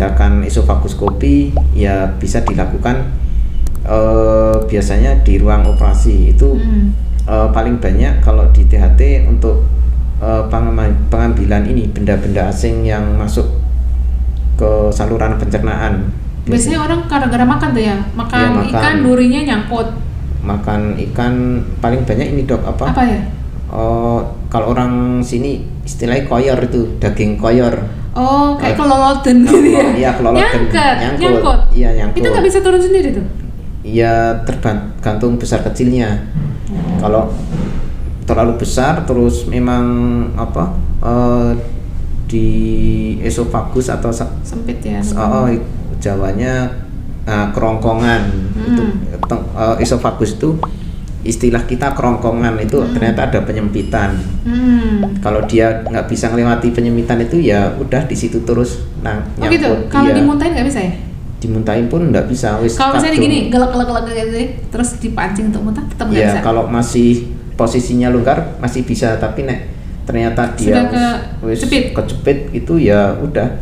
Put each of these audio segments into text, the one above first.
tindakan esofagoskopi ya bisa dilakukan biasanya di ruang operasi itu. Paling banyak kalau di THT untuk pengambilan ini benda-benda asing yang masuk ke saluran pencernaan. Biasanya orang gara-gara makan tuh ya, makan ikan durinya nyangkut. Makan ikan paling banyak ini dok apa ya? Kalau orang sini istilahnya koyor itu, daging koyor. Oh, kayak keloloten gitu ya? Iya, keloloten. Nyangkut. Iya, nyangkut. Itu nggak bisa turun sendiri tuh? Iya, tergantung besar kecilnya. Kalau terlalu besar terus memang di esofagus atau sempit ya. Jawanya kerongkongan. Itu esofagus itu istilah kita kerongkongan itu ternyata ada penyempitan. Kalau dia nggak bisa melewati penyempitan itu ya udah di situ terus nyangkut. Gitu. Kalau dimuntahin nggak bisa ya? Dimuntahin pun nggak bisa. Kalau misalnya gini gelak-gelak gitu terus dipancing untuk muntah tetap nggak bisa. Ya kalau masih posisinya longgar masih bisa, tapi ternyata dia kejepit itu ya udah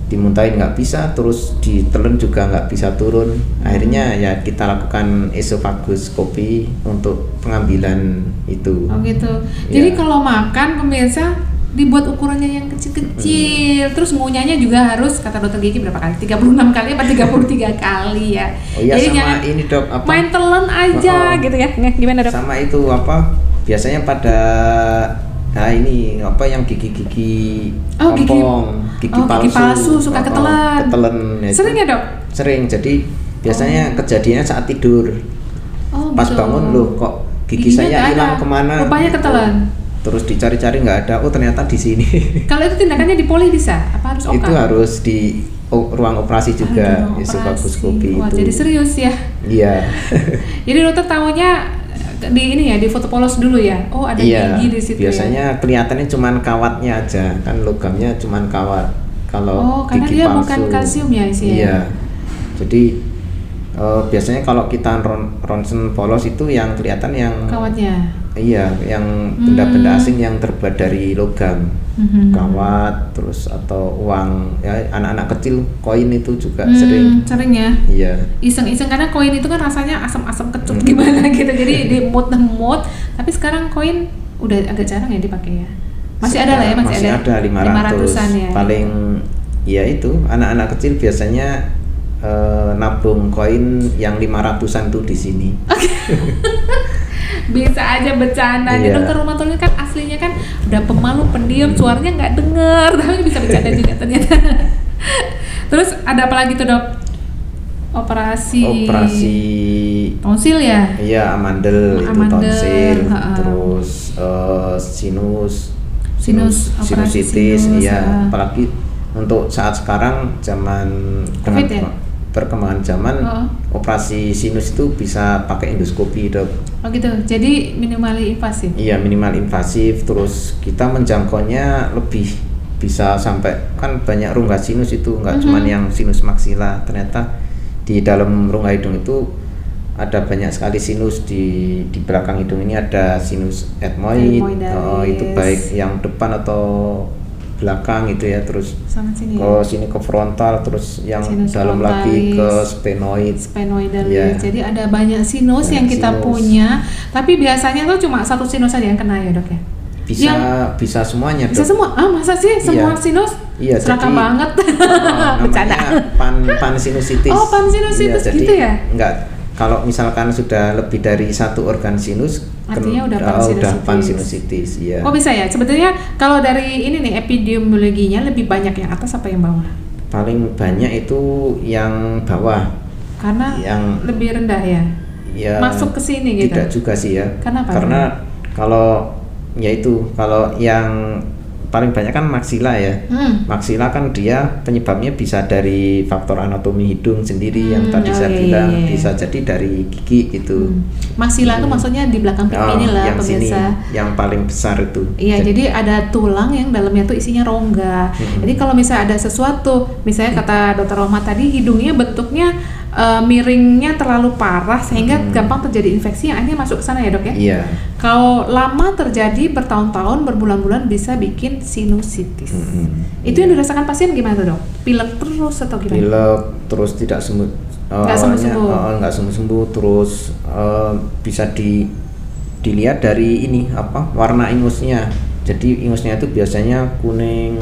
dimuntahin nggak bisa, terus ditelen juga nggak bisa turun. Akhirnya ya kita lakukan esofagoskopi untuk pengambilan itu. Oh gitu. Jadi kalau makan pemirsa dibuat ukurannya yang kecil-kecil, terus ngunyahnya juga harus, kata dokter gigi berapa kali? 36 kali apa 33 kali ya. Oh iya. Jadi sama ini dok main telan aja gitu ya. Gimana dok? Sama itu biasanya pada ini yang gigi ompong, gigi palsu suka ketelen. Sering ya dok? Sering. Jadi biasanya kejadiannya saat tidur. Pas bangun loh kok gigi saya hilang kemana? Rupanya ketelen. Terus dicari-cari nggak ada. Oh ternyata di sini. Kalau itu tindakannya di poli bisa? Apa harus Itu harus di ruang operasi juga. Esofagoskopi itu. Jadi serius ya? Iya. Jadi dokter tahunya di foto polos dulu ya. Oh ada gigi di situ. Biasanya kelihatannya cuman kawatnya aja, kan logamnya cuman kawat. Kalau karena gigi dia palsu, bukan kalsium ya isinya. Iya. Jadi biasanya kalau kita ronsen polos itu yang kelihatan yang kawatnya. Iya, yang benda-benda asing yang terbuat dari logam, kawat, terus atau uang. Ya anak-anak kecil koin itu juga sering ya. Iya. Iseng-iseng karena koin itu kan rasanya asam-asam kecut gimana gitu. Jadi dimut. Tapi sekarang koin udah agak jarang ya dipakai ya. Masih ada lah ya, masih ada 500-an ya. Paling ya itu anak-anak kecil biasanya nabung koin yang 500-an tuh di sini. Bisa aja bercanda. Iya. Dokter rheumatolog kan aslinya kan udah pemalu, pendiam, suaranya nggak denger, tapi bisa bercanda juga ternyata. Terus ada apa lagi tuh dok? Operasi tonsil ya? Iya, amandel itu tonsil. Terus sinusitis, iya. Apalagi untuk saat sekarang zaman dengan perkembangan zaman, operasi sinus itu bisa pakai endoskopi dok. Oh gitu, jadi minimal invasif? Iya, minimal invasif. Terus kita menjangkaunya lebih bisa sampai, kan banyak rongga sinus itu, nggak cuman yang sinus maksila. Ternyata di dalam rongga hidung itu ada banyak sekali sinus. Di belakang hidung ini ada sinus etmoid. Itu baik yang depan atau belakang itu ya, terus sini ke frontal, terus yang sinus dalam frontalis, lagi ke sphenoidal ya. Jadi ada banyak sinus yang kita punya, tapi biasanya tuh cuma satu sinus aja yang kena ya dok ya? Bisa semuanya dok. Bisa semua? Masa sih semua sinus? Iya, seraka banget. Namanya pansinusitis. Oh, pansinusitis gitu ya? Enggak, kalau misalkan sudah lebih dari satu organ sinus, artinya udah pansinusitis. Ya. Oh bisa ya. Sebetulnya kalau dari ini nih epidemiologinya lebih banyak yang atas apa yang bawah? Paling banyak itu yang bawah. Karena yang lebih rendah ya. Ya. Masuk ke sini gitu. Tidak juga sih ya. Karena kalau yang paling banyak kan maksila ya. Maksila kan dia penyebabnya bisa dari faktor anatomi hidung sendiri yang tadi saya bilang, bisa jadi dari gigi gitu. Maksila itu maksudnya di belakang pipi ini lah pemirsa. Yang paling besar itu. Iya, jadi ada tulang yang dalamnya tuh isinya rongga. Jadi kalau misalnya ada sesuatu, misalnya kata dokter Roma tadi hidungnya bentuknya miringnya terlalu parah sehingga gampang terjadi infeksi yang akhirnya masuk ke sana ya dok ya? Iya. Kalau lama terjadi bertahun-tahun, berbulan-bulan bisa bikin sinusitis. Itu yang dirasakan pasien gimana tuh dok? Pilek terus atau gimana? Pilek terus tidak sembuh. Nggak sembuh-sembuh. Nggak sembuh terus bisa dilihat dari ini warna ingusnya. Jadi ingusnya itu biasanya kuning,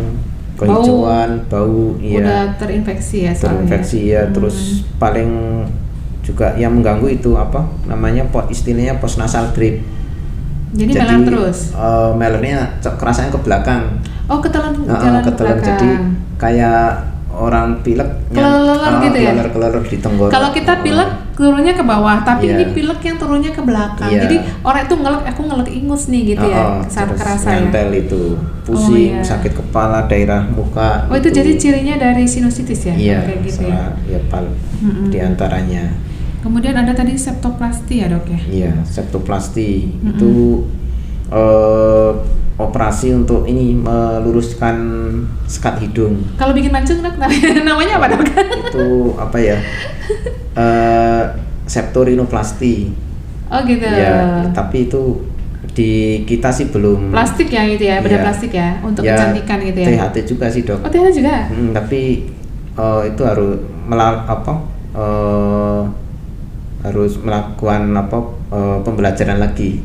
kehijauan, bau, udah terinfeksi ya soalnya. Terinfeksi ya. Terus paling juga yang mengganggu itu namanya istilahnya postnasal drip. Jadi meler terus. Melernya kerasanya ke belakang. Oh, ketelan jalan ke belakang. Jadi kayak orang pilek keleler gitu ya. Keleler di tenggorok. Kalau kita pilek turunnya ke bawah, tapi ini pilek yang turunnya ke belakang. Jadi orang itu aku ngelek ingus nih gitu ya. Saat kerasa ya. Nempel itu, pusing, sakit kepala, daerah muka. Oh, itu jadi cirinya dari sinusitis ya? Iya, kayak gitu ya. Di antaranya. Kemudian ada tadi septoplasti ya dok ya? Iya, septoplasti itu operasi untuk ini meluruskan sekat hidung. Kalau bikin mancung dok, namanya apa dok? Itu septorinoplasti. Oh gitu. Ya, tapi itu di kita sih belum. Plastik ya gitu ya, beda plastik ya untuk kecantikan gitu ya. THT juga sih dok. Oh THT juga. Tapi itu harus harus melakukan pembelajaran lagi.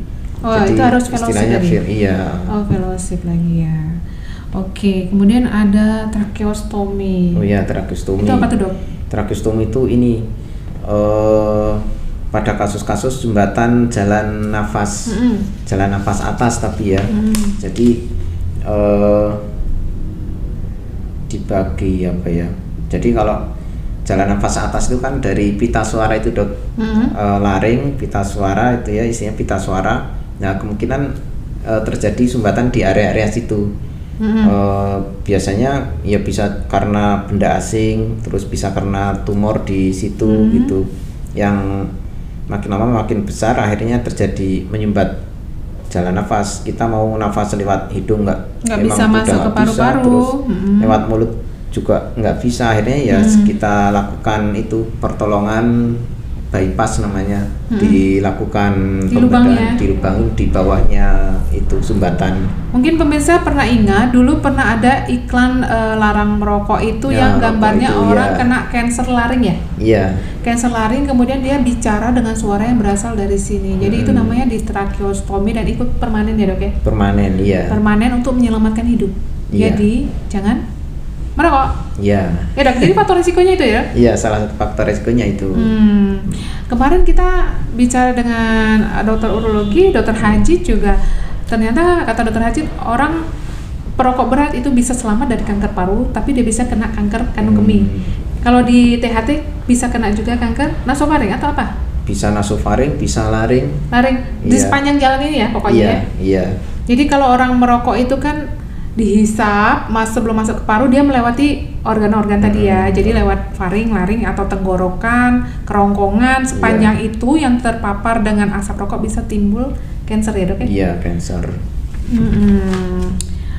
Oh, jadi itu harus fellowship lagi? Iya. Oh, fellowship lagi ya. Oke, kemudian ada tracheostomy. Oh iya, tracheostomy. Itu apa tuh dok? Tracheostomy itu ini pada kasus-kasus sumbatan jalan nafas, jalan nafas atas tapi ya. Jadi dibagi Jadi kalau jalan nafas atas itu kan dari pita suara itu dok, laring, pita suara itu ya isinya pita suara. Nah kemungkinan terjadi sumbatan di area-area situ. Biasanya ya bisa karena benda asing, terus bisa karena tumor di situ gitu, yang makin lama makin besar akhirnya terjadi menyumbat jalan nafas. Kita mau nafas lewat hidung nggak bisa masuk ke paru-paru, terus lewat mulut juga nggak bisa. Akhirnya ya kita lakukan itu pertolongan bypass namanya, dilakukan pembedahan di lubang di bawahnya itu sumbatan. Mungkin pemirsa pernah ingat dulu pernah ada iklan larang merokok itu yang gambarnya itu, orang kena kanker laring ya? Iya. Kanker laring, kemudian dia bicara dengan suara yang berasal dari sini. Jadi itu namanya di tracheostomy dan ikut permanen ya dok ya? Permanen, iya. Permanen untuk menyelamatkan hidup. Jadi jangan merokok. Iya. Ya dok, jadi faktor risikonya itu ya? Iya, salah satu faktor risikonya itu. Kemarin kita bicara dengan dokter urologi, dokter Haji juga, ternyata kata dokter Haji orang perokok berat itu bisa selamat dari kanker paru, tapi dia bisa kena kanker kandung kemih. Kalau di THT bisa kena juga kanker nasofaring atau apa? Bisa nasofaring, bisa laring. Di sepanjang jalan ini ya pokoknya. Iya. Jadi kalau orang merokok itu kan dihisap, sebelum masuk ke paru dia melewati organ-organ tadi ya. Jadi lewat faring, laring atau tenggorokan, kerongkongan, sepanjang itu yang terpapar dengan asap rokok bisa timbul kanker ya dok ya? Iya, kanker.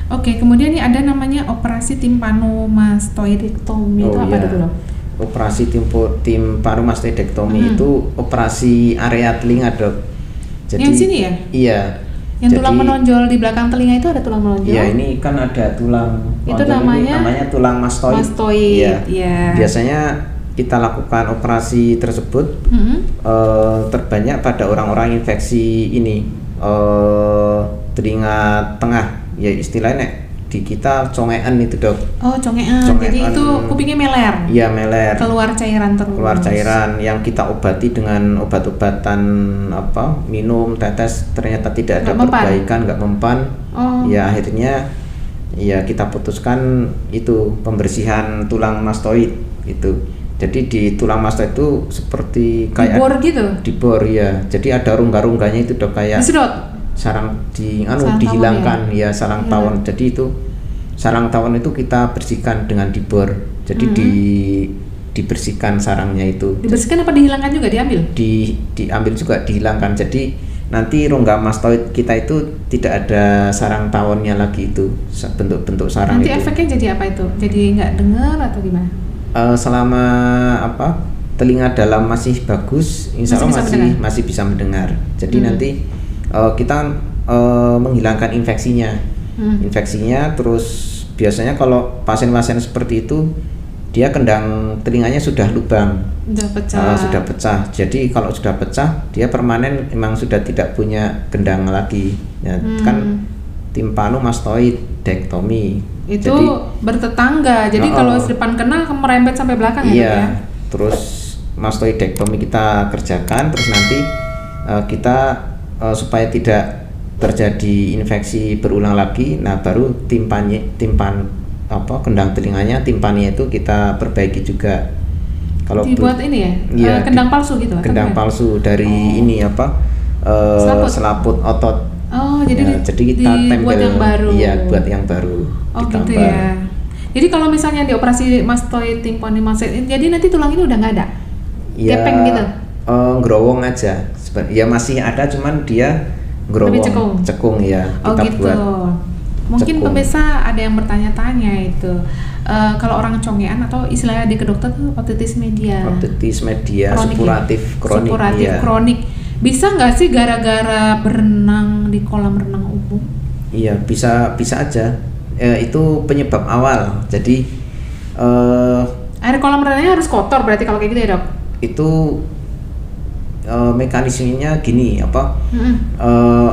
Oke, kemudian ini ada namanya operasi timpanomastoidektomi. Itu apa dok? Operasi timpanomastoidektomi itu operasi area telinga dok. Jadi yang sini ya? Iya. Yang tulang menonjol di belakang telinga itu ada tulang menonjol? Iya, ini kan ada tulang. Itu namanya tulang mastoid. Iya. Biasanya kita lakukan operasi tersebut terbanyak pada orang-orang infeksi ini telinga tengah. Ya istilahnya di kita congean itu dok. Oh congean. Jadi itu kupingnya meler. Iya meler. Keluar cairan terus. Keluar cairan yang kita obati dengan obat-obatan minum, tetes, ternyata tidak ada perbaikan, nggak mempan. Ya akhirnya ya kita putuskan itu pembersihan tulang mastoid itu. Jadi di tulang mastoid itu seperti kayak dibor gitu. Dibor ya. Jadi ada rongga-rongganya itu dok kayak. Disedot. Sarang dihilangkan ya sarang tawon. Jadi itu sarang tawon itu kita bersihkan dengan dibor. Jadi dibersihkan sarangnya itu. Dibersihkan apa dihilangkan juga, diambil? Diambil juga, dihilangkan. Jadi nanti rongga mastoid kita itu tidak ada sarang tawonnya lagi, itu bentuk-bentuk sarang. Nanti itu efeknya jadi apa itu? Jadi nggak dengar atau gimana? Selama telinga dalam masih bagus, insya Allah masih bisa mendengar. Jadi nanti kita menghilangkan infeksinya, terus biasanya kalau pasien-pasien seperti itu dia kendang telinganya sudah lubang, sudah pecah. Jadi kalau sudah pecah dia permanen, memang sudah tidak punya kendang lagi. Ya, kan timpanomastoidektomi. Itu jadi, bertetangga. Jadi kalau depan kena merembet sampai belakang ya. Terus mastoidektomi kita kerjakan, terus nanti kita supaya tidak terjadi infeksi berulang lagi, nah baru kendang telinganya, timpannya itu kita perbaiki juga. Kalau dibuat ini ya, kendang palsu gitu. Kendang palsu dari selaput otot. Jadi kita tempel yang baru. Iya, buat yang baru. Gitu ya. Jadi kalau misalnya dioperasi mastoid timpani mastoid, jadi nanti tulang ini udah nggak ada. Ya, gepeng gitu. Ngerowong aja. Ya masih ada, cuman dia ngerowong, cekung ya. Kita gitu. Buat mungkin pemirsa ada yang bertanya-tanya itu. Kalau orang congean atau istilahnya di kedokter tuh otitis media. Otitis media supuratif kronik. Bisa nggak sih gara-gara berenang di kolam renang umum? Iya, bisa aja. Itu penyebab awal. Jadi air kolam renangnya harus kotor berarti kalau kayak gitu ya, Dok? Itu mekanismenya gini,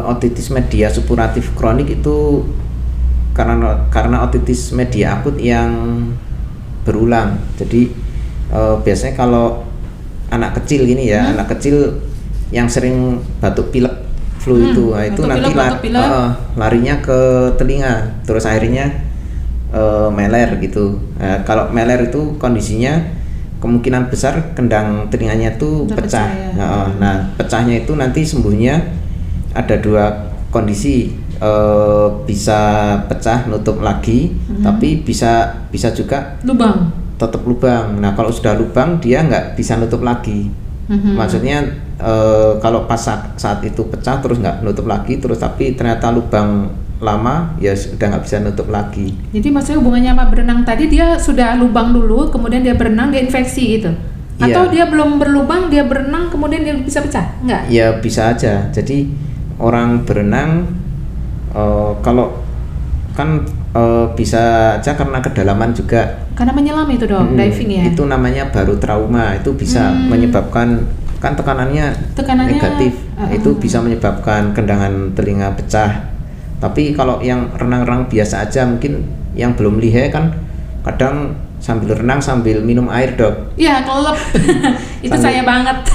otitis media supuratif kronik itu karena otitis media akut yang berulang. Jadi biasanya kalau anak kecil gini ya, anak kecil yang sering batuk pilek flu itu nanti larinya ke telinga, terus akhirnya meler gitu. Kalau meler itu kondisinya kemungkinan besar kendang telinganya itu pecah. Nah, pecahnya itu nanti sembuhnya ada dua kondisi, bisa pecah nutup lagi, tapi bisa juga tetap lubang. Nah, kalau sudah lubang dia nggak bisa nutup lagi. Maksudnya kalau pas saat itu pecah terus nggak nutup lagi, terus tapi ternyata lubang lama ya sudah nggak bisa nutup lagi. Jadi maksudnya hubungannya sama berenang tadi, dia sudah lubang dulu kemudian dia berenang, dia infeksi gitu, atau dia belum berlubang dia berenang kemudian dia bisa pecah? Nggak? Ya bisa aja. Jadi orang berenang kalau kan bisa aja karena kedalaman juga, karena menyelam itu dong, diving ya. Itu namanya baru trauma, itu bisa menyebabkan, kan tekanannya negatif, itu bisa menyebabkan kendangan telinga pecah. Tapi kalau yang renang-renang biasa aja, mungkin yang belum lihai kan kadang sambil renang sambil minum air, Dok. Iya, kelelep. Itu saya banget.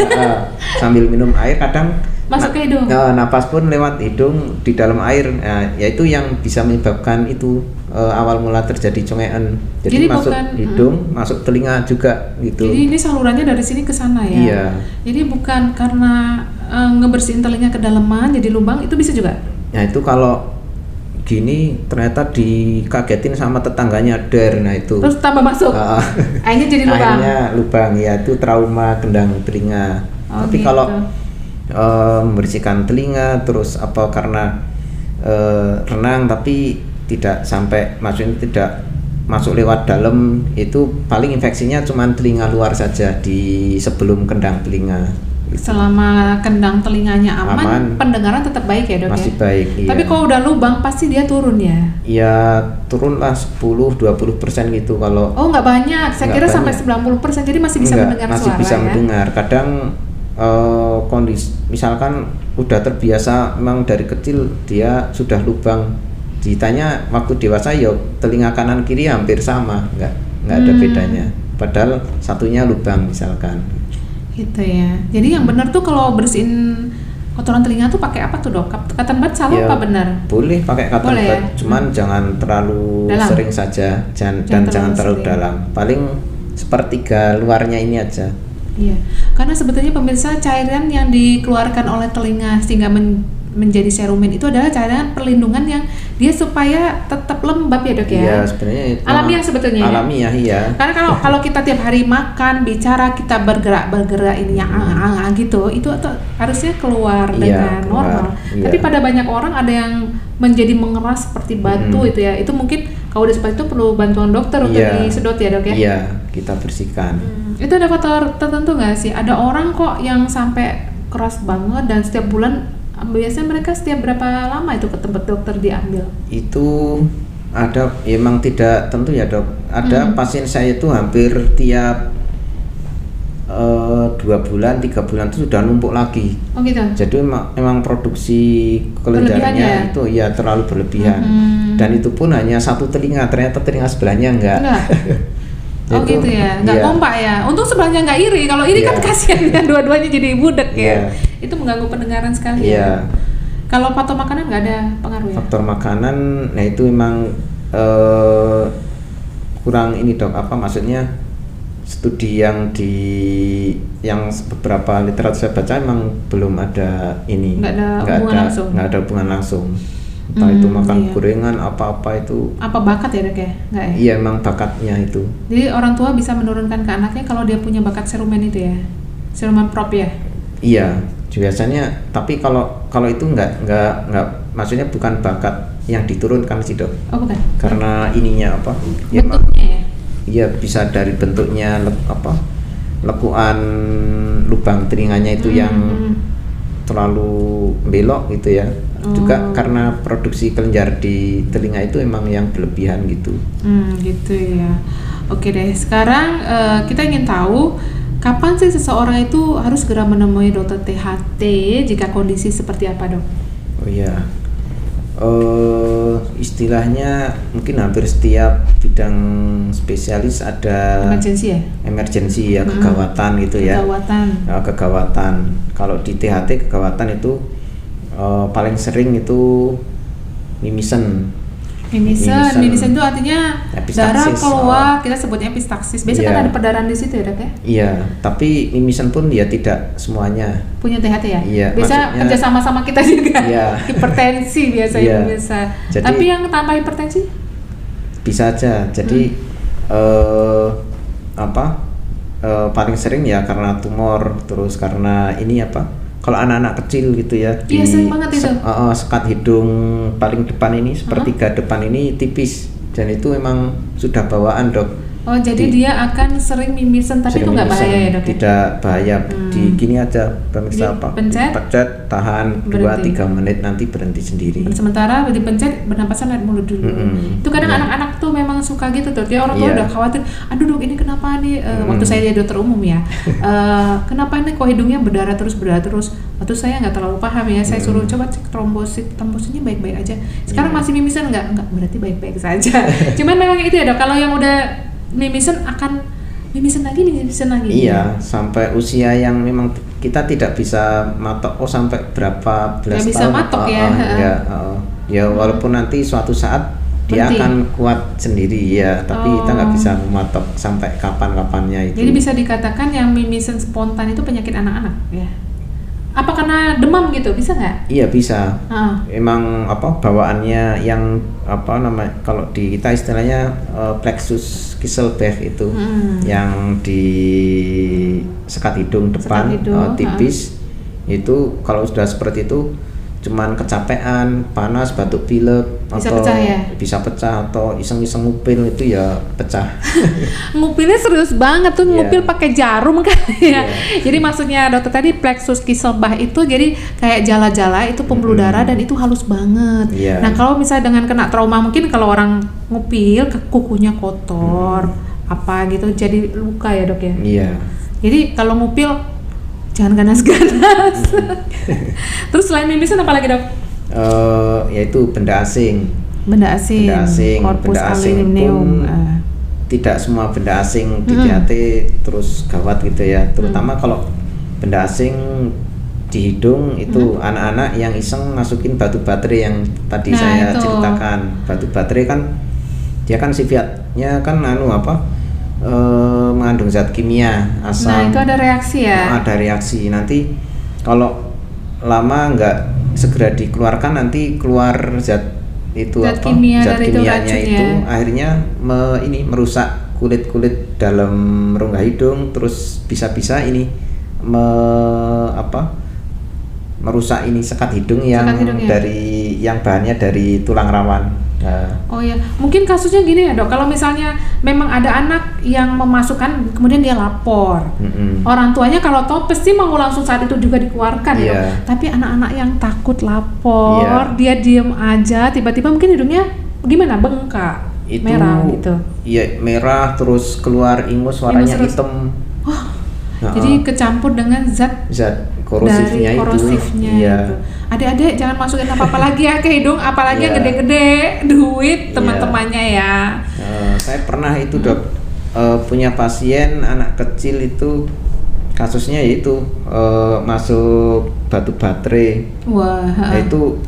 Sambil minum air kadang masuk ke hidung. Napas pun lewat hidung di dalam air. Yaitu yang bisa menyebabkan itu awal mula terjadi congean. Jadi masuk hidung, masuk telinga juga gitu. Jadi ini salurannya dari sini ke sana ya. Iya. Jadi bukan karena ngebersihin telinga kedalaman jadi lubang, itu bisa juga. Nah, itu kalau gini ternyata dikagetin sama tetangganya nah itu terus tambah masuk, akhirnya jadi lubang ya, itu trauma kendang telinga. Tapi gitu. Kalau membersihkan telinga terus karena renang tapi tidak sampai, maksudnya tidak masuk lewat dalam, itu paling infeksinya cuma telinga luar saja di sebelum kendang telinga. Selama kendang telinganya aman, pendengaran tetap baik ya, Dok? Masih baik, iya. Tapi kalau udah lubang pasti dia turun ya? Ya turun lah 10-20% gitu kalau. Oh nggak banyak, saya kira sampai 90%, jadi masih bisa mendengar masih suara bisa ya? mendengar. Kadang kondisi, misalkan udah terbiasa memang dari kecil dia sudah lubang, ditanya waktu dewasa ya telinga kanan kiri hampir sama, nggak ada bedanya. Padahal satunya lubang misalkan. Gitu ya. Jadi yang benar tuh kalau bersihin kotoran telinga tuh pakai apa tuh, Dok? Cotton bud sama apa benar? Boleh pakai cotton bud, cuman jangan terlalu dalam. Sering saja, jangan terlalu dalam. Paling sepertiga luarnya ini aja. Iya. Karena sebetulnya pemirsa, cairan yang dikeluarkan oleh telinga sehingga menjadi serumen itu adalah cairan perlindungan yang dia supaya tetap lembab ya dok ya. Iya sebenarnya itu Alamiah sebetulnya. Alamiah iya. Karena kalau kita tiap hari makan, bicara, kita bergerak ini yang gitu, itu harusnya keluar dengan normal. Iya. Tapi pada banyak orang ada yang menjadi mengeras seperti batu itu ya. Itu mungkin kalau udah seperti itu perlu bantuan dokter untuk disedot ya dok ya. Iya, kita bersihkan. Itu ada faktor tertentu nggak sih? Ada orang kok yang sampai keras banget dan setiap bulan biasanya mereka setiap berapa lama itu ke tempat dokter diambil? Itu ada, emang tidak tentu ya dok. Ada pasien saya itu hampir tiap 2 bulan, 3 bulan itu sudah numpuk lagi. Oh gitu. Jadi memang produksi kelenjarnya itu ya terlalu berlebihan. Dan itu pun hanya satu telinga, ternyata telinga sebelahnya enggak. Oh gitu ya, nggak kompak ya. Untung sebelahnya nggak iri. Kalau iri kan kasihan ya, dua-duanya jadi budek ya. Itu mengganggu pendengaran sekali ya. Kalau faktor makanan nggak ada pengaruh ya? Faktor makanan, nah itu memang kurang ini dok. Apa maksudnya? Studi yang beberapa literatur saya baca memang belum ada ini. Nggak ada hubungan langsung. Entah itu makan gorengan apa-apa itu. Apa bakat ya dok ya? Nggak ya? Iya emang bakatnya itu. Jadi orang tua bisa menurunkan ke anaknya kalau dia punya bakat serumen itu ya? Serumen prop ya? Iya, biasanya. Tapi kalau itu nggak maksudnya bukan bakat yang diturunkan sih dok. Oh bukan? Karena ininya apa? Bentuknya ya? Iya bisa dari bentuknya lekuan lubang telinganya itu yang terlalu belok gitu ya. Juga karena produksi kelenjar di telinga itu emang yang berlebihan gitu. Gitu ya. Oke deh, sekarang kita ingin tahu kapan sih seseorang itu harus segera menemui dokter THT jika kondisi seperti apa dok? Oh iya, istilahnya mungkin hampir setiap bidang spesialis ada emergensi ya, kegawatan gitu ya. Kegawatan. Kalau di THT kegawatan itu paling sering itu mimisen itu artinya darah keluar, kita sebutnya epistaksis. Biasanya kan ada perdarahan di situ ya dok ya? Iya, tapi mimisen pun ya tidak semuanya punya THT ya? Iya, biasa kerja sama kita juga. Hipertensi biasanya biasa. Jadi, tapi yang tanpa hipertensi? Bisa aja. Jadi paling sering ya karena tumor, terus karena ini kalau anak-anak kecil gitu ya, sering banget itu. Sekat hidung paling depan ini, sepertiga depan ini tipis, dan itu memang sudah bawaan dok. Oh jadi dia akan sering mimisen, tapi itu nggak bahaya ya dok? Tidak bahaya, di gini aja pemirsa pencet, tahan 2-3 menit, nanti berhenti sendiri. Sementara dipencet bernapasan lewat mulut dulu. Itu kadang anak-anak tuh memang suka gitu tuh, dia orang tua udah khawatir, aduh dok ini kenapa nih, waktu saya jadi dokter umum ya, kenapa nih kok hidungnya berdarah terus, waktu saya nggak terlalu paham ya, saya suruh coba cek trombositnya baik-baik aja, sekarang masih mimisan nggak berarti baik-baik saja. Cuman memang itu ya dok, kalau yang udah mimisen akan mimisen lagi. Iya, sampai usia yang memang kita tidak bisa matok sampai berapa belas tahun. Bisa matok ya. Ya walaupun nanti suatu saat dia akan kuat sendiri ya, tapi kita nggak bisa mematok sampai kapan-kapannya itu. Jadi bisa dikatakan yang mimisen spontan itu penyakit anak-anak ya? Apa karena demam gitu, bisa nggak? Iya bisa. Emang bawaannya yang kalau di kita istilahnya plexus Kisselberg itu, yang di sekat hidung depan tipis. Itu kalau sudah seperti itu cuman kecapean, panas, batuk pilek, bisa pecah atau iseng-iseng ngupil itu ya pecah. Ngupilnya serius banget tuh, ngupil pakai jarum kan ya. Jadi maksudnya dokter tadi plexus Kisselberg itu jadi kayak jala-jala itu pembuluh darah dan itu halus banget. Nah kalau misalnya dengan kena trauma, mungkin kalau orang ngupil kukunya kotor apa gitu jadi luka ya dok ya. Jadi kalau ngupil jangan ganas-ganas. Terus selain mimisen apa lagi dok? Yaitu benda asing. Corpus aluminium. Tidak semua benda asing di THT terus gawat gitu ya. Terutama kalau benda asing di hidung itu anak-anak yang iseng masukin batu baterai yang tadi saya ceritakan. Batu baterai kan dia kan sifatnya kan mengandung zat kimia asam. Nah itu ada reaksi ya? Ada reaksi. Nanti kalau lama nggak segera dikeluarkan, nanti keluar zat itu Zat apa kimia zat dari itu kimianya racun itu ya. akhirnya merusak kulit dalam rongga hidung, terus bisa merusak ini sekat hidung yang Sekat hidung, ya. dari yang bahannya dari tulang rawan. Nah, Oh ya, mungkin kasusnya gini ya dok, kalau misalnya memang ada anak yang memasukkan kemudian dia lapor, orang tuanya kalau tahu pasti mau langsung saat itu juga dikeluarkan ya dok. Iya. Tapi anak-anak yang takut lapor, Iya. dia diem aja, tiba-tiba mungkin hidungnya gimana, bengkak, itu merah gitu. iya, merah, terus keluar ingus, warnanya Ingus terus. hitam. Wah, Nah, jadi kecampur dengan zat korosifnya dari korosifnya itu. Iya. itu. Adik-adik jangan masukin apa-apa lagi ya ke hidung, apalagi yang Iya. gede-gede, duit Iya. teman-temannya ya. Saya pernah itu dok, punya pasien anak kecil itu kasusnya yaitu masuk batu baterai. Wah, Nah, itu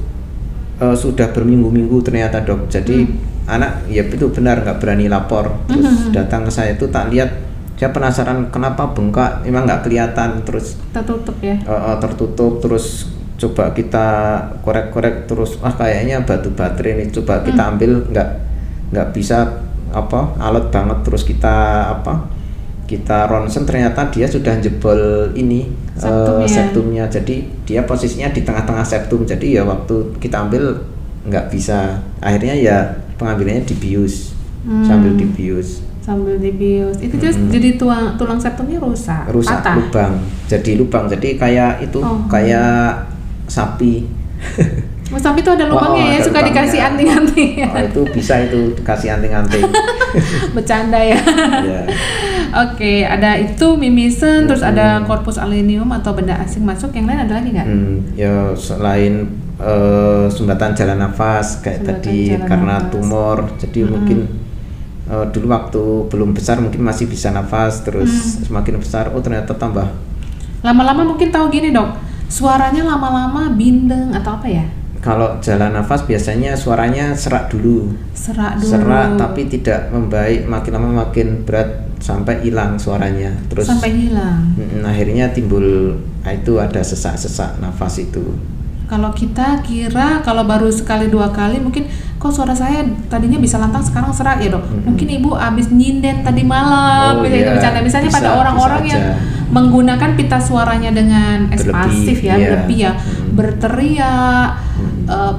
sudah berminggu-minggu ternyata dok. Jadi anak ya itu benar nggak berani lapor. Terus datang ke saya itu tak lihat, saya penasaran kenapa bengkak, memang nggak kelihatan, terus tertutup ya. tertutup, terus coba kita korek-korek, terus kayaknya batu baterai ini, coba kita ambil, nggak bisa alat banget, terus kita ronsen, ternyata dia sudah jebol ini septumnya, jadi dia posisinya di tengah-tengah septum, jadi ya waktu kita ambil nggak bisa, akhirnya ya pengambilannya dibius, sambil dibius itu jadi tulang septumnya rusak, patah. lubang, jadi kayak itu kayak sapi. Sapi itu ada lubangnya ya, ada suka lubangnya. dikasih anting-anting. Itu bisa itu dikasih anting-anting. Bercanda ya. Yeah. Oke, ada itu mimisen, terus ada korpus aluminium atau benda asing masuk, yang lain ada lagi nggak? Ya selain sumbatan jalan nafas kayak Sumbatan tadi jalan karena nafas. tumor, jadi mungkin dulu waktu belum besar mungkin masih bisa nafas, terus semakin besar ternyata tambah. Lama-lama mungkin tahu gini dok, suaranya lama-lama bindeng atau apa ya? Kalau jalan nafas biasanya suaranya serak dulu, tapi tidak membaik, makin lama makin berat sampai hilang suaranya, terus sampai hilang. Akhirnya timbul itu ada sesak-sesak nafas itu. Kalau kita kira kalau baru sekali dua kali mungkin kok suara saya tadinya bisa lantang sekarang serak ya dok. Mungkin ibu abis nyinden tadi malam, bercanda. Misalnya pada orang-orang yang menggunakan pita suaranya dengan ekspansif ya, berlebih ya, berteriak,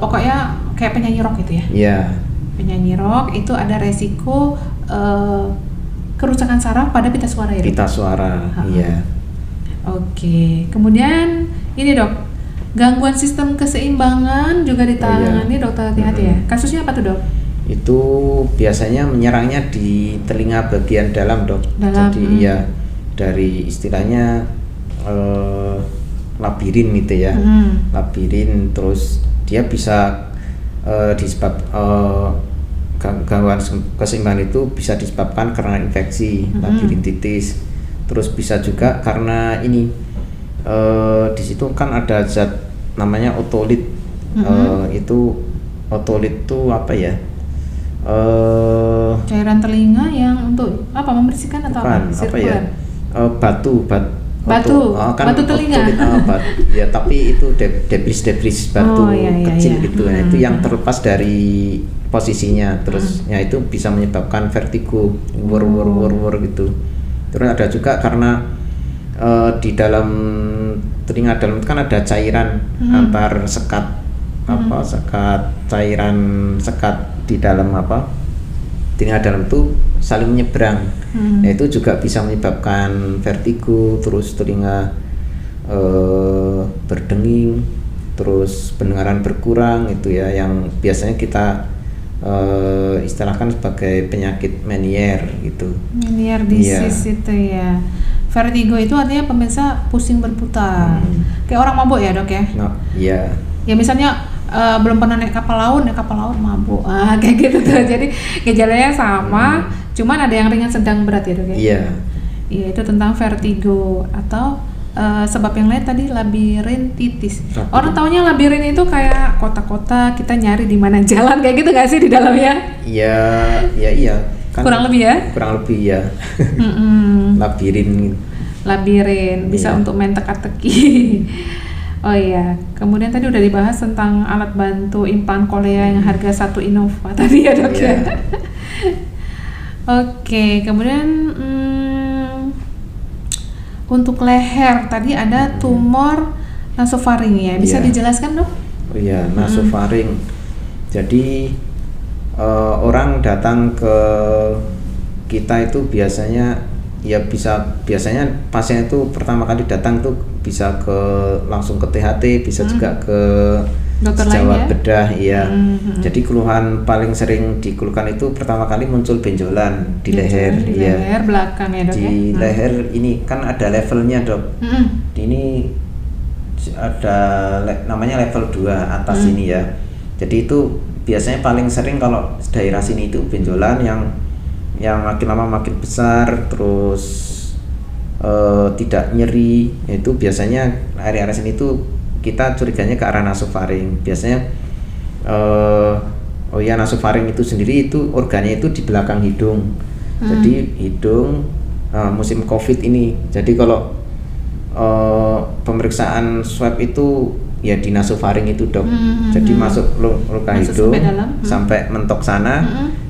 pokoknya kayak penyanyi rock gitu ya. Iya. Penyanyi rock itu ada resiko kerusakan saraf pada pita suara ya. Pita suara, iya. Oke, kemudian ini dok. Gangguan sistem keseimbangan juga ditangani dokter hati-hati ya. Kasusnya apa tuh dok? Itu biasanya menyerangnya di telinga bagian dalam dok. Jadi iya, dari istilahnya labirin gitu ya. Labirin, terus dia bisa disebab gangguan keseimbangan itu bisa disebabkan karena infeksi labirintitis. Terus bisa juga karena ini di situ kan ada zat namanya otolit. Itu otolit itu apa ya? Cairan telinga yang untuk apa, membersihkan atau apa ya? Batu telinga. Ya, tapi itu debris batu kecil gitu. Nah, itu yang terlepas dari posisinya, terus ya itu bisa menyebabkan vertigo, wur gitu. Terus ada juga karena di dalam telinga dalam itu kan ada cairan antar sekat sekat di dalam telinga dalam itu saling menyeberang. Nah, itu juga bisa menyebabkan vertigo, terus telinga berdenging, terus pendengaran berkurang, itu ya yang biasanya kita istilahkan sebagai penyakit Meniere gitu. Meniere disease itu ya. Vertigo itu artinya pemirsa pusing berputar. Kayak orang mabuk ya dok ya? Iya. Ya misalnya belum pernah naik kapal laut mabuk. Kayak gitu tuh. Jadi gejalanya sama, cuman ada yang ringan, sedang, berat ya dok ya? Iya. Iya, itu tentang vertigo atau sebab yang lain tadi labirintitis. Orang taunya labirin itu kayak kota-kota, kita nyari di mana jalan kayak gitu nggak sih di dalamnya? Iya. Kan kurang lebih ya. Labirin Bisa untuk main teka-teki. Oh iya, kemudian tadi udah dibahas tentang alat bantu implan kolea yang harga 1 Innova tadi ya dok ya. Iya. Oke, kemudian untuk leher tadi ada tumor nasofaring ya, bisa Iya. dijelaskan dok? Oh iya, nasofaring. Jadi orang datang ke kita itu biasanya biasanya pasien itu pertama kali datang tuh bisa langsung ke THT, bisa juga ke Dokter sejawat lain ya? bedah, iya. Jadi keluhan paling sering dikeluhkan itu pertama kali muncul benjolan di leher, Di iya. leher belakang ya dok ya? Di leher ini kan ada levelnya dok. Ini ada namanya level 2 atas ini ya. Jadi itu biasanya paling sering kalau daerah sini itu benjolan yang makin lama makin besar, terus tidak nyeri. Itu biasanya area sini tuh kita curiganya ke arah nasofaring. Biasanya nasofaring itu sendiri itu organnya itu di belakang hidung. Jadi hidung musim COVID ini. Jadi kalau pemeriksaan swab itu ya di nasofaring itu dok. Jadi masuk luka hidung sampai mentok sana.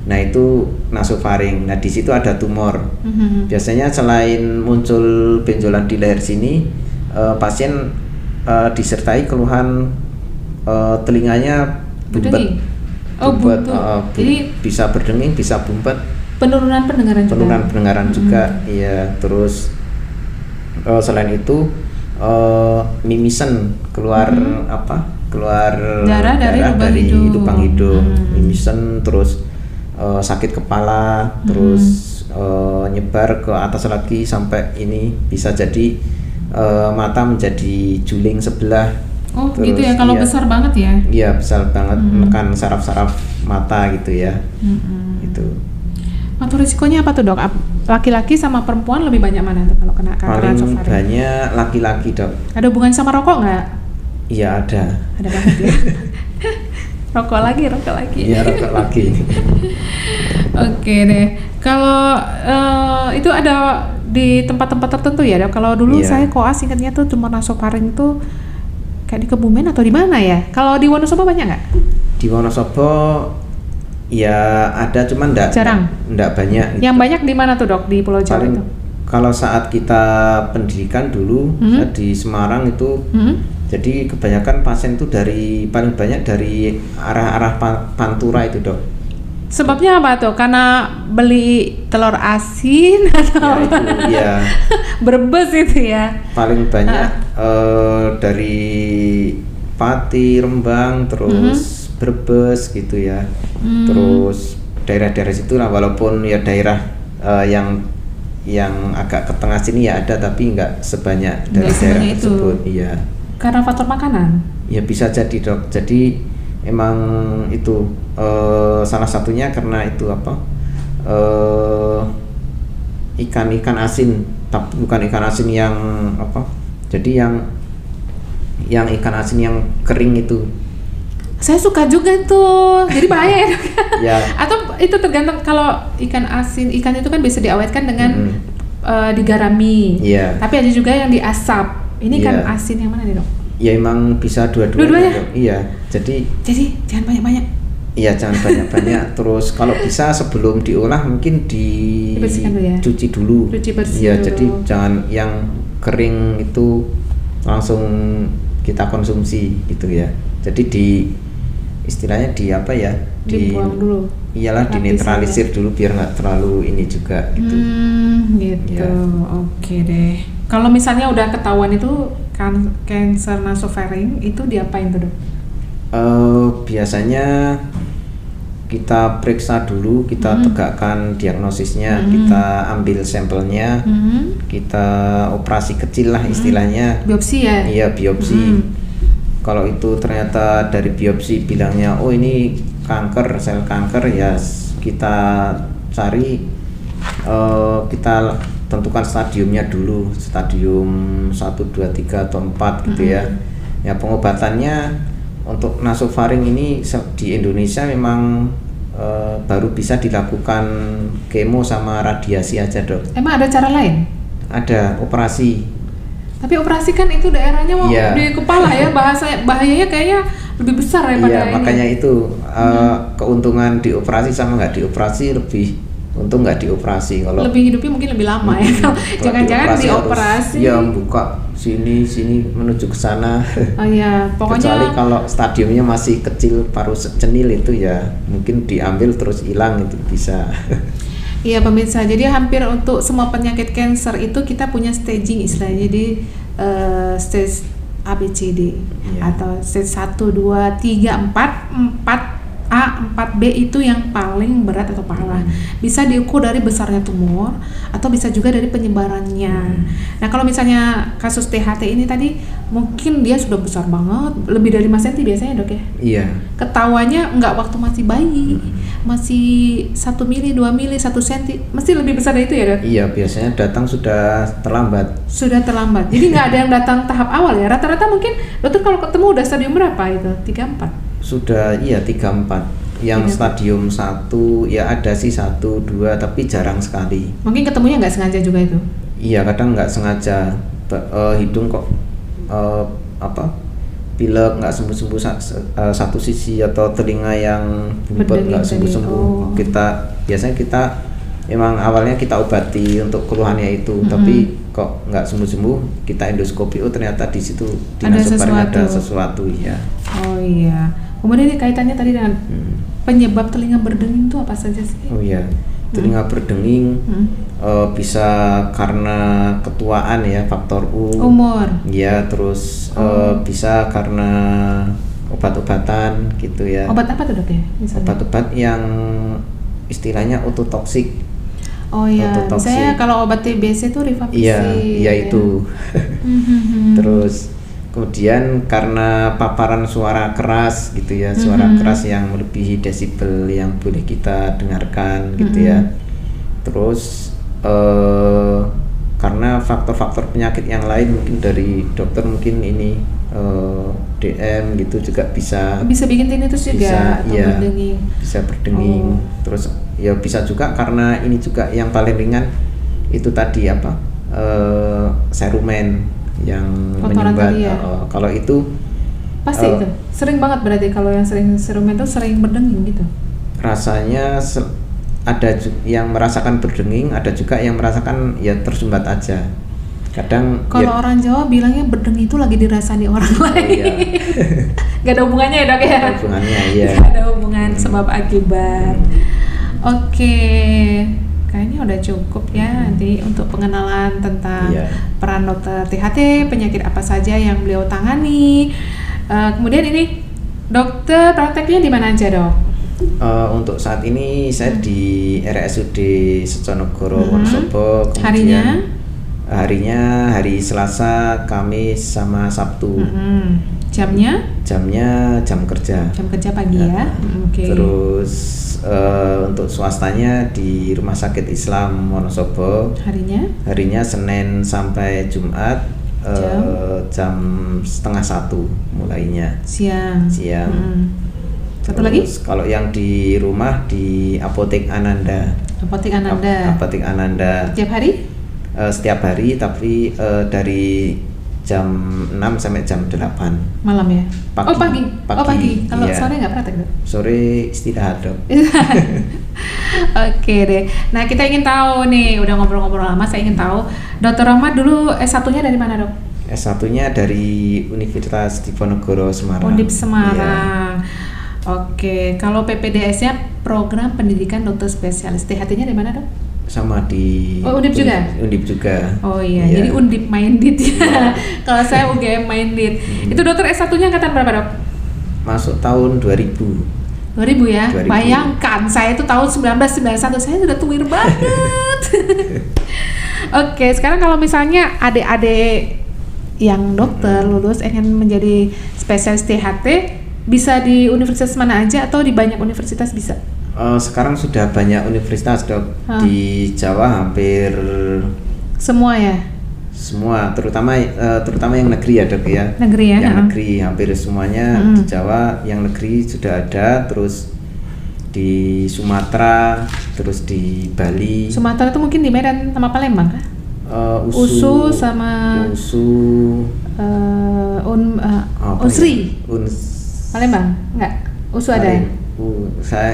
Nah itu nasofaring. Nah di situ ada tumor. Biasanya selain muncul benjolan di leher sini, pasien disertai keluhan telinganya bumpet. Jadi bisa berdenging, bisa bumpet. Penurunan pendengaran juga. Iya. Terus selain itu mimisen, keluar darah dari lubang hidung. Mimisen, terus sakit kepala, terus nyebar ke atas lagi sampai ini bisa jadi mata menjadi juling sebelah. Oh terus, gitu ya, kalau besar banget ya? Iya besar banget, menekan saraf-saraf mata gitu ya. Itu. Faktor risikonya apa tuh dok? Laki-laki sama perempuan lebih banyak mana tuh kalau kena kanker nasofaring? Paling banyak laki-laki dok. Ada hubungannya sama rokok nggak? Iya ada. Ada banget ya. Rokok lagi. Iya rokok lagi. Oke deh. Kalau itu ada di tempat-tempat tertentu ya dok. Kalau dulu saya koas ingatnya tuh tumor nasofaring tuh kayak di Kebumen atau di mana ya? Kalau di Wonosobo banyak nggak? Di Wonosobo ya ada, cuman enggak banyak gitu. Yang banyak di mana tuh dok, di Pulau Jawa itu? Kalau saat kita pendidikan dulu di Semarang itu jadi kebanyakan pasien itu paling banyak dari arah Pantura itu dok. Sebabnya apa tuh? Karena beli telur asin atau ya, Brebes itu ya? Paling banyak dari Pati, Rembang, terus Brebes gitu ya. Terus daerah-daerah situ lah, walaupun ya daerah yang agak ke tengah sini ya ada, tapi nggak sebanyak dari daerah tersebut. Iya. Karena faktor makanan? Ya bisa jadi dok. Jadi emang itu salah satunya karena itu ikan asin, tapi bukan ikan asin yang jadi yang ikan asin yang kering itu. Saya suka juga tuh, jadi bahaya ya dok. Ya. Atau itu tergantung, kalau ikan asin, ikan itu kan bisa diawetkan dengan digarami. Iya. Tapi ada juga yang diasap. Ini ikan asin yang mana nih dok? Ya emang bisa dua-duanya. Iya. Jadi jangan banyak-banyak. Iya jangan banyak-banyak. Terus kalau bisa sebelum diolah mungkin dicuci dulu. Cuci bersih. Iya. Jadi jangan yang kering itu langsung kita konsumsi gitu ya. Jadi istilahnya dibuang dulu. Iyalah, dinetralisir dulu biar nggak terlalu ini juga gitu. Gitu. Ya. Oke deh. Kalau misalnya udah ketahuan itu kanker nasofaring, itu diapain tuh dok? Biasanya kita periksa dulu, kita tegakkan diagnosisnya, kita ambil sampelnya, kita operasi kecil lah istilahnya. Biopsi ya? Iya biopsi. Kalau itu ternyata dari biopsi bilangnya oh ini kanker, sel kanker, ya kita cari, kita tentukan stadiumnya dulu, stadium 1, 2, 3 atau 4 gitu ya. Ya pengobatannya untuk nasofaring ini di Indonesia memang baru bisa dilakukan kemo sama radiasi aja dok. Emang ada cara lain? Ada operasi. Tapi operasi kan itu daerahnya mau Iya. di kepala ya, bahayanya kayaknya lebih besar daripada Iya, ini. makanya itu keuntungan dioperasi sama nggak dioperasi lebih untung nggak dioperasi. Kalau Lebih hidupnya mungkin lebih lama ya. Kalau kalau jangan-jangan harus, dioperasi. ya buka sini menuju ke sana. Oh iya, Kecuali pokoknya kalau stadiumnya masih kecil, paru secenil itu ya mungkin diambil terus hilang, itu bisa. iya pemirsa. Jadi hampir untuk semua penyakit cancer itu kita punya staging istilahnya. Jadi stage ABCD Iya. atau stage 1, 2, 3, 4 A, 4B itu yang paling berat atau parah. Bisa diukur dari besarnya tumor atau bisa juga dari penyebarannya. Nah, kalau misalnya kasus THT ini tadi mungkin dia sudah besar banget, lebih dari 5 cm biasanya, Dok ya. Iya. Ketawanya nggak waktu masih bayi, masih 1 mili, 2 mili, 1 cm, mesti lebih besar dari itu ya, Dok? Iya, biasanya datang sudah terlambat. Sudah terlambat. Jadi nggak ada yang datang tahap awal ya. Rata-rata mungkin dokter kalau ketemu udah stadium berapa itu? 3, 4. Sudah, iya 3-4. Yang 3-4. stadium 1 ya ada sih 1-2 tapi jarang sekali. Mungkin ketemunya nggak sengaja juga itu. Iya, kadang nggak sengaja hidung kok pilek nggak sembuh-sembuh satu sisi, atau telinga yang bumpet nggak sembuh-sembuh. Biasanya kita emang awalnya kita obati untuk keluhannya itu, tapi kok nggak sembuh-sembuh, kita endoskopi, ternyata di situ di nasofaring ada sesuatu ya. Oh iya. Kemudian ini kaitannya tadi dengan penyebab telinga berdenging itu apa saja sih? Oh iya, telinga berdenging bisa karena ketuaan ya, faktor umur. Ya, terus bisa karena obat-obatan gitu ya. Obat apa tuh, Dok ya? Misalnya? Obat-obat yang istilahnya ototoksik. Oh iya, Ototoksik. misalnya kalau obat TBC itu rifampicin. Iya itu. Terus kemudian karena paparan suara keras gitu ya, suara keras yang melebihi desibel yang boleh kita dengarkan gitu ya. Terus karena faktor-faktor penyakit yang lain mungkin dari dokter, mungkin ini DM gitu juga bisa bikin tinnitus juga atau iya, berdenging. bisa berdenging. Terus ya bisa juga karena ini juga yang paling ringan itu tadi serumen yang menyumbat. Ya? Kalau itu pasti itu sering banget, berarti kalau yang sering serumen itu sering berdenging gitu. Rasanya ada yang merasakan berdenging, ada juga yang merasakan ya tersumbat aja. Kadang kalau orang Jawa bilangnya berdenging itu lagi dirasani orang lain. Iya. Gak ada hubungannya ya, Dok ya? Ada hubungannya, iya. Gak ada hubungan sebab akibat. Oke, kayaknya udah cukup ya nanti untuk pengenalan tentang peran dokter THT, penyakit apa saja yang beliau tangani. Kemudian ini dokter prakteknya di mana aja, Dok? Untuk saat ini saya di RSUD Seconegoro Wonosobo. Harinya hari Selasa, Kamis, sama Sabtu. Jamnya jam kerja pagi ya. Okay. Terus untuk swastanya di Rumah Sakit Islam Wonosobo, harinya Senin sampai Jumat, jam 12:30 mulainya, siang. Satu lagi? Kalau yang di rumah di Apotek Ananda. Apotek Ananda. Setiap hari, tapi dari jam 6 sampai jam 8 malam ya? Pagi. Kalau iya. sore nggak praktek, Dok? Sore istirahat, Dok. Oke deh. Nah, kita ingin tahu nih, udah ngobrol-ngobrol lama, saya ingin tahu Dr. Rahmat dulu S1-nya dari mana, Dok? S1-nya dari Universitas Diponegoro Semarang. Undip Semarang. Iya. Oke, kalau PPDS-nya Program Pendidikan Dokter Spesialis. THT-nya dari mana, Dok? Sama di Undip juga? Undip juga. Oh iya, jadi Undip Minded ya. Kalau saya UGM Minded. Itu dokter S1-nya angkatan berapa, Dok? Masuk tahun 2000 ya? 2000. Bayangkan, saya itu tahun 1991, saya sudah tuwir banget. Oke, sekarang kalau misalnya adik-adik yang dokter lulus ingin menjadi spesialis THT, bisa di universitas mana aja atau di banyak universitas bisa? Sekarang sudah banyak universitas, Dok. Di Jawa hampir semua ya? Semua, terutama yang negeri ya, Dok ya. Negeri ya? Yang negeri hampir semuanya di Jawa, yang negeri sudah ada, terus di Sumatera, terus di Bali. Sumatera itu mungkin di Medan sama Palembang kah? USU sama USU Unsri. Ya? Palembang? Enggak. USU ada ya?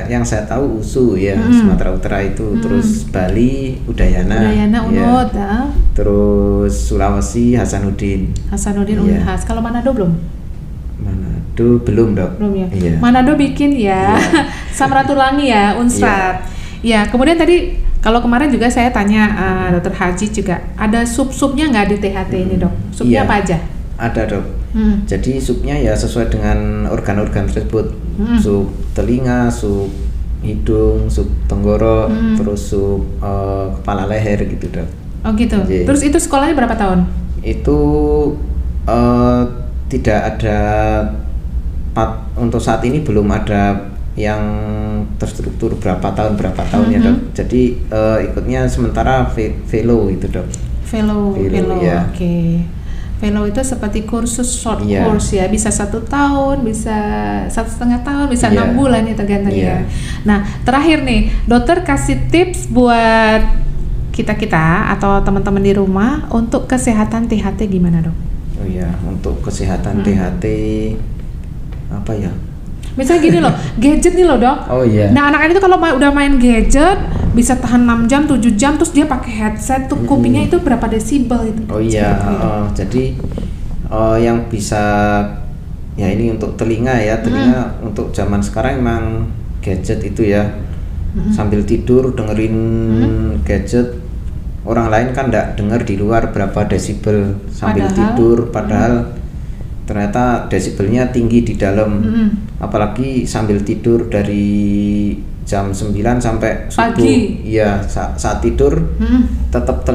Yang saya tahu USU ya, Sumatera Utara itu. Terus Bali Udayana Unod ya. Terus Sulawesi Hasanuddin Unhas. Kalau Manado belum? Manado belum dok. Belum ya? Iya. Manado bikin ya. Samratulangi ya, Unsrat. Ya, kemudian tadi kalau kemarin juga saya tanya Dr. Haji juga, ada sub-subnya nggak di THT ini dok? Subnya apa aja? Ada dok. Jadi subnya ya sesuai dengan organ-organ tersebut. Sub telinga, sub hidung, sub tenggorok, terus sub kepala leher gitu dok. Oh gitu. Yeah. Terus itu sekolahnya berapa tahun? Itu tidak ada untuk saat ini belum ada yang terstruktur berapa tahun ya dok. Jadi ikutnya sementara velo itu dok. Velo ya. Oke. Velo itu seperti kursus short course ya, bisa 1 tahun, bisa 1,5 tahun, bisa 6 bulan ya tergantung ya. Nah terakhir nih, dokter kasih tips buat kita atau teman-teman di rumah untuk kesehatan THT gimana dok? Oh iya, untuk kesehatan THT apa ya? Misalnya gini loh, gadget nih loh dok. Oh iya. Nah anak-anak itu kalau udah main gadget bisa tahan 6 jam, 7 jam, terus dia pakai headset tuh kupingnya itu berapa desibel itu? Oh iya, jadi yang bisa ya ini untuk telinga ya, telinga untuk zaman sekarang emang gadget itu ya. Sambil tidur dengerin gadget, orang lain kan nggak dengar di luar berapa desibel sambil tidur, padahal ternyata desibelnya tinggi di dalam. Apalagi sambil tidur dari jam 9 sampai subuh. Iya, saat tidur tetap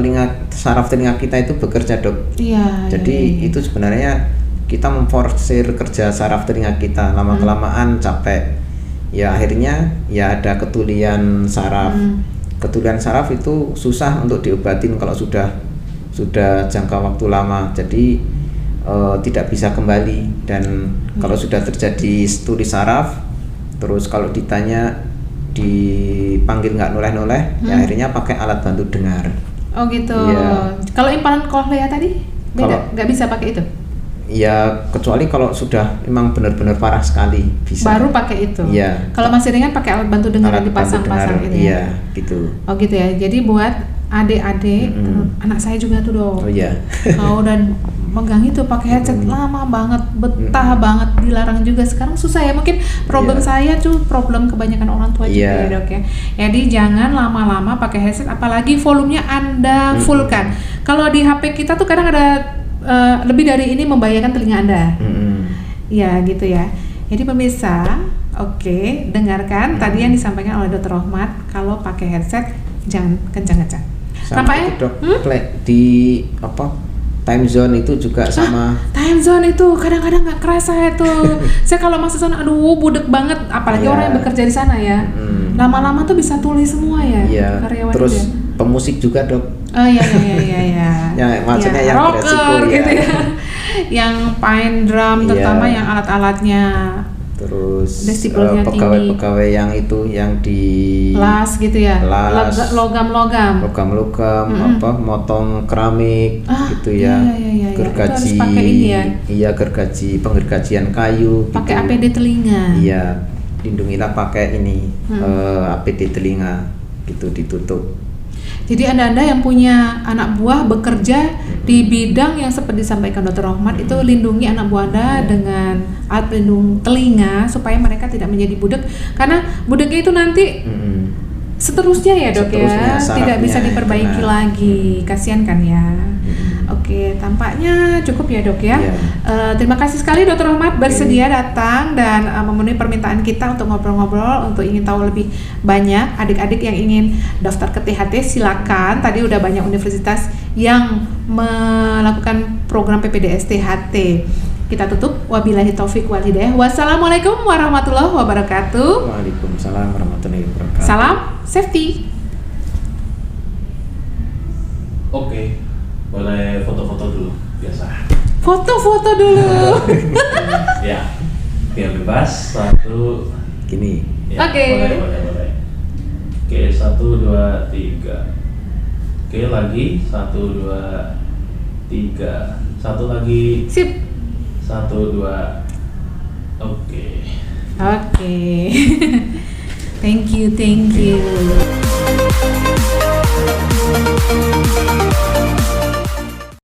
saraf telinga kita itu bekerja dok. Jadi itu sebenarnya kita memforsir kerja saraf telinga kita, lama kelamaan capek. Ya akhirnya ya ada ketulian saraf. Ketulian saraf itu susah untuk diobatin kalau sudah jangka waktu lama. Jadi tidak bisa kembali, dan kalau sudah terjadi tuli saraf, terus kalau ditanya dipanggil nggak noleh-noleh, ya akhirnya pakai alat bantu dengar. Oh gitu. Ya. Kalau impalan kohlea tadi beda, nggak bisa pakai itu? Ya kecuali kalau sudah memang benar-benar parah sekali bisa. Baru pakai itu. Iya. Kalau masih ringan pakai alat bantu dengar yang dipasang-pasang itu ya. Iya, gitu. Oh gitu ya. Jadi buat adik-adik, anak saya juga tuh dong. Oh iya. Kalau udah megang itu pakai headset lama banget, betah banget, dilarang juga. Sekarang susah ya, mungkin problem saya tuh problem kebanyakan orang tua juga ya dok ya. Jadi jangan lama-lama pakai headset, apalagi volumenya Anda fullkan. Kalau di HP kita tuh kadang ada lebih dari ini membahayakan telinga Anda. Ya gitu ya. Jadi pemirsa, oke, dengarkan tadi yang disampaikan oleh Dr. Rohmat, kalau pakai headset jangan kencang-kencang. Nampaknya dok, di time zone itu juga sama. Time zone itu kadang-kadang nggak kerasa itu. Saya kalau masuk sana, aduh budek banget, apalagi orang yang bekerja di sana ya. Lama-lama tuh bisa tulis semua ya, karyawan. Terus pemusik juga dok. Oh iya. Ya maksudnya yang rocker gitu ya. Yang main drum, terutama yang alat-alatnya. Terus pegawai-pegawai yang itu yang di las gitu ya, logam-logam, motong keramik gitu ya, gergaji, gergaji penggergajian kayu, pakai APD telinga, lindungilah pakai ini APD telinga gitu, ditutup. Jadi anda yang punya anak buah bekerja di bidang yang seperti disampaikan Dr. Rohmat, itu lindungi anak buah Anda dengan alat pelindung telinga supaya mereka tidak menjadi budek, karena budeknya itu nanti seterusnya ya dok ya, tidak bisa diperbaiki lagi, kasihan kan ya. Oke, tampaknya cukup ya dok ya. Terima kasih sekali Dr. Rohmat bersedia datang dan memenuhi permintaan kita untuk ngobrol-ngobrol, untuk ingin tahu lebih banyak. Adik-adik yang ingin daftar ke THT silakan. Tadi udah banyak universitas yang melakukan program PPDS THT. Kita tutup, wabillahi taufik wal hidayah. Wassalamualaikum warahmatullahi wabarakatuh. Waalaikumsalam warahmatullahi wabarakatuh. Salam safety. Oke. Boleh foto-foto dulu, biasa. Foto-foto dulu. Ya, biar bebas. Satu. Gini. Ya, Oke. Boleh. Oke, 1, 2, 3. Oke, lagi 1, 2, 3. Satu lagi. Sip. 1, 2. Oke. Oke. Thank you.